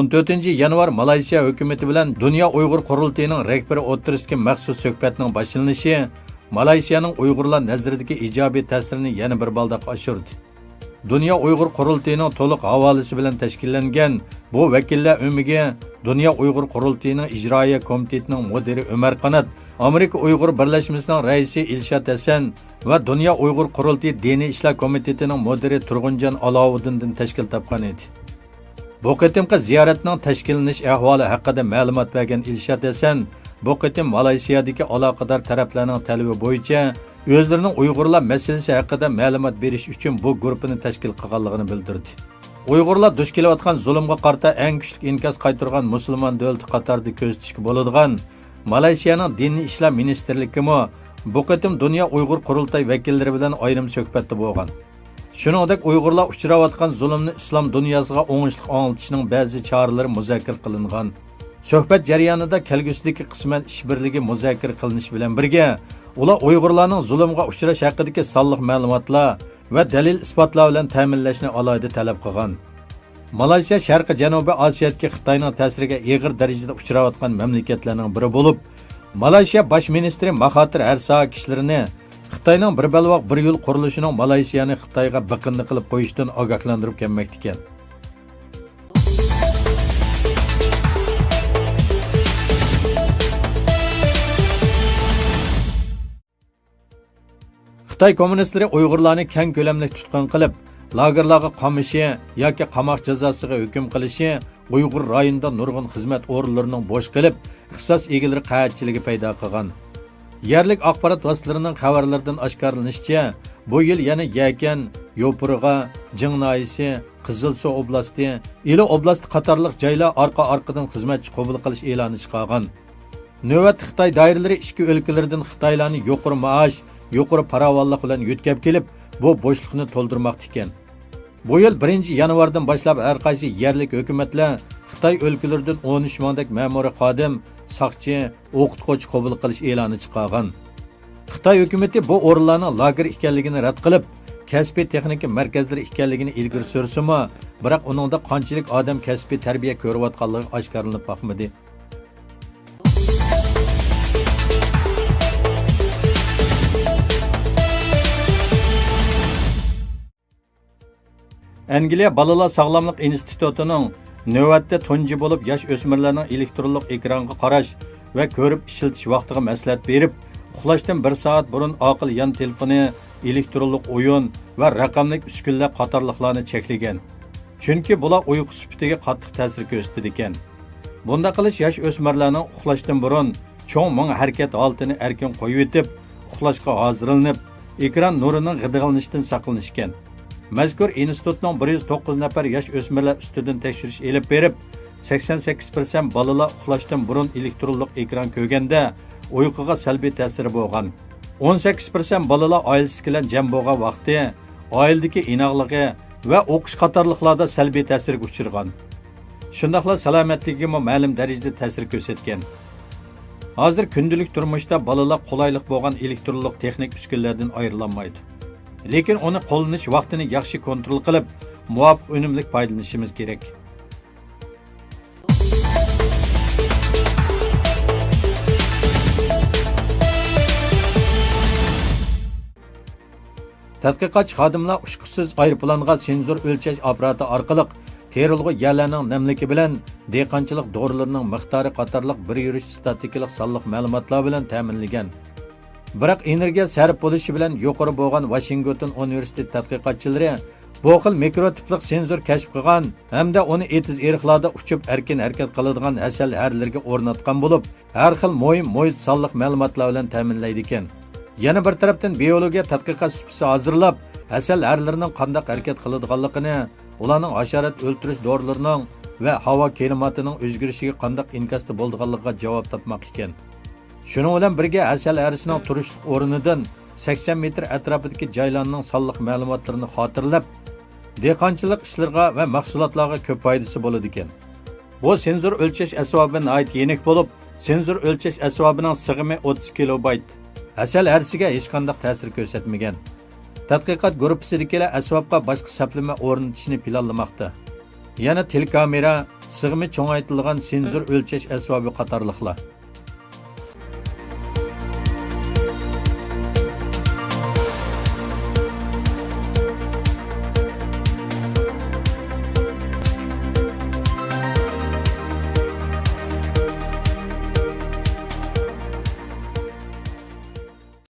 14-yanvar Malayziya hukumati bilan Dunyo Uyg'ur qurultayining rahbari o'tirisidagi maxsus suhbatning boshlanishi Malayziyaning Uyg'urlar nazridagi ijobiy ta'sirini yana bir baldoq oshirdi. Dunyo Uyg'ur qurultayining to'liq havolasi bilan tashkillangan bu vakillar o'miga Dunyo Uyg'ur qurultayining ijroiya komitetining mudiri Umar Qanat, Amerika Uyg'ur birlashmasining raisi Ilshad Hasan va Dunyo Uyg'ur qurultayi diniy ishlar komitetining mudiri Turg'unjon Alovuddindan tashkil topgan edi. Bu qitimqi ziyoratning tashkillanish ahvoli haqida ma'lumot bergan Ilshad Hasan, bu qitim Malayziyadagi aloqador taraflarning talabi bo'yicha o'zlarining Uyg'urlar masalasi haqida ma'lumot berish uchun bu guruhni tashkil qilganligini bildirdi. Uyg'urlar duch kelayotgan zulmga qarta eng kuchli inkas qaytargan musulmon davlati qatorida ko'rsatishga bo'ladigan Malayziyaning diniy ishlar ministrligimi bu qitim Dunyo Uyg'ur qurultayi vakillari bilan ayrim suhbatda bo'lgan. Shuningdek, Uyg'urlar uchrayotgan zulmni islom dunyosiga o'ngishli anglitishning ba'zi choralari muzokara qilingan. Suhbat jarayonida kelgusidagi qisman ishbirligi muzokara qilinish bilan birga, ular Uyg'urlarning zulmga uchrash haqidagi sonliq ma'lumotlar va dalil isbotlar bilan ta'minlashni alohida talab qilgan. Malayziya Sharqiy Janubiy Osiyodagi Xitoyning ta'siriga og'ir darajada uchrayotgan mamlakatlarning biri bo'lib, Malayziya bosh ministri Mahathir Harsa kishilarini Xitoyning bir balvoq bir yo'l qurilishining Malayziyani Xitoyga biqinli qilib qo'yishdan ogohlantirib kelmoqda ekan. Xitoy kommunistlari Uyg'urlarni keng ko'lamli tutqun qilib, lagerlarga qamishi yoki qamoq jazosiga hukm qilishi Uyg'ur rayonida nurg'un xizmat o'rinlarining bo'sh qilib, ixtisos egalari qahatchiligi paydo qilgan. Yerlik axborot vositalarining xabarlaridan oshkorlanishicha, bu yil yana Yakan, Yopurg'a, Jingnaisi, Qizilsuv oblasti, Ili oblasti qatorliq joylar orqa-orqadan xizmatchi qabul qilish e'loni chiqargan. Navbat Xitoy doiralari ichki o'lkalardan Xitoylarni yuqori maosh, yuqori farovonlik bilan yutkab kelib, bu bo'shliqni to'ldirmoqda ekan. Bu yil 1-yanvardan boshlab har qaysi yerlik hukumatlar Xitoy o'lkalaridan 13 mingdek ma'muriy xodim, saqchi, o'qituvchi qabul qilish e'loni chiqargan. Xitoy hukumati bu o'rinlarning lager ekanligini rad qilib, kasbiy texnika markazlari ekanligini ilgari sursimi, biroq uningda qanchalik odam kasbiy tarbiya ko'rayotganligi oshkorlanib boqmadi. Angliya Balalar Sog'lomlik institutining navbatda tunji bo'lib yosh o'smirlarning elektronlik ekronga qarash va ko'rib ishiltish vaqtiga maslahat berib, uxlashdan 1 soat burun aql yon telefoni, elektronlik o'yin va raqamli uskunlar qatorliqlarni cheklagan. Chunki bular uyqu sifatiga qattiq ta'sir ko'rsatadi ekan. Bunda qilish yosh o'smirlarning uxlashdan burun cho'ng ming harakat holatini erkin qo'yib etib, uxlashga hozirlanib, ekran nurining g'idig'lanishidan saqlanish ekan. Mazkur institutning 109 nafar yosh o'smirlar ustidan tekshirish elib berib, 88% bolalar uxlashdan burun elektronlik ekran ko'rganda uyquga salbiy ta'sir bo'lgan. 18% bolalar oilasi bilan jam bo'lgan vaqti, oiladagi inoqligi va o'qish qatorliqlarda salbiy ta'sirga uchirgan. Shundaqla salomatligiga ma'lum darajada ta'sir ko'rsatgan. Hozir kundalik turmushda bolalar qulaylik bo'lgan elektronlik texnik uskunlardan ayrilanmaydi. Lekin uni qo'llanish vaqtini yaxshi kontrol qilib, muvofiq unumli foydalanishimiz kerak. Tadqiqotchi xodimlar ushqusiz aeroplanga senzor o'lchash apparati orqali terilg'i yerlarning namligi bilan dehqonchilik dorilarning miqdori qatorliq bir yurish statistikalik sonliq ma'lumotlar bilan ta'minlagan. Biroq energiya sarf bo'lishi bilan yuqori bo'lgan Washington universiteti tadqiqotchilari bu xil mikrotiplik senzor kashf qilgan hamda uni etiz eriqlarda uchib erkin harakat qiladigan asal harlarga o'rnatgan bo'lib, har xil muhit sonliq ma'lumotlar bilan ta'minlaydi ekan. Yana bir tarafdan biologiya tadqiqot supisi hozirlab, asal harlarining qanday harakat qiladiganligini, ularning hasharot o'ltirish dorilarining va havo klimatining o'zgarishiga qanday inkasda bo'lganligiga javob topmoq ekan. Shuning bilan birga asal harisining turishlik o'rnidan 80 metr atrofidagi joylarning sonliq ma'lumotlarini xotirlab, dehqonchilik ishlariga va mahsulotlarga ko'p foydasi bo'ladi ekan. Bu senzor o'lchash asbobi nihoyat yenik bo'lib, senzor o'lchash asbobining sig'imi 30 kilobayt. Asal harisiga hech qanday ta'sir ko'rsatmagan. Tadqiqot guruhisidagilar asbobga boshqa saplama o'rnatishni planlamoqda. Yana telekamera, sig'imi cho'ngaytirilgan senzur o'lchash asbobi qatorliqlar.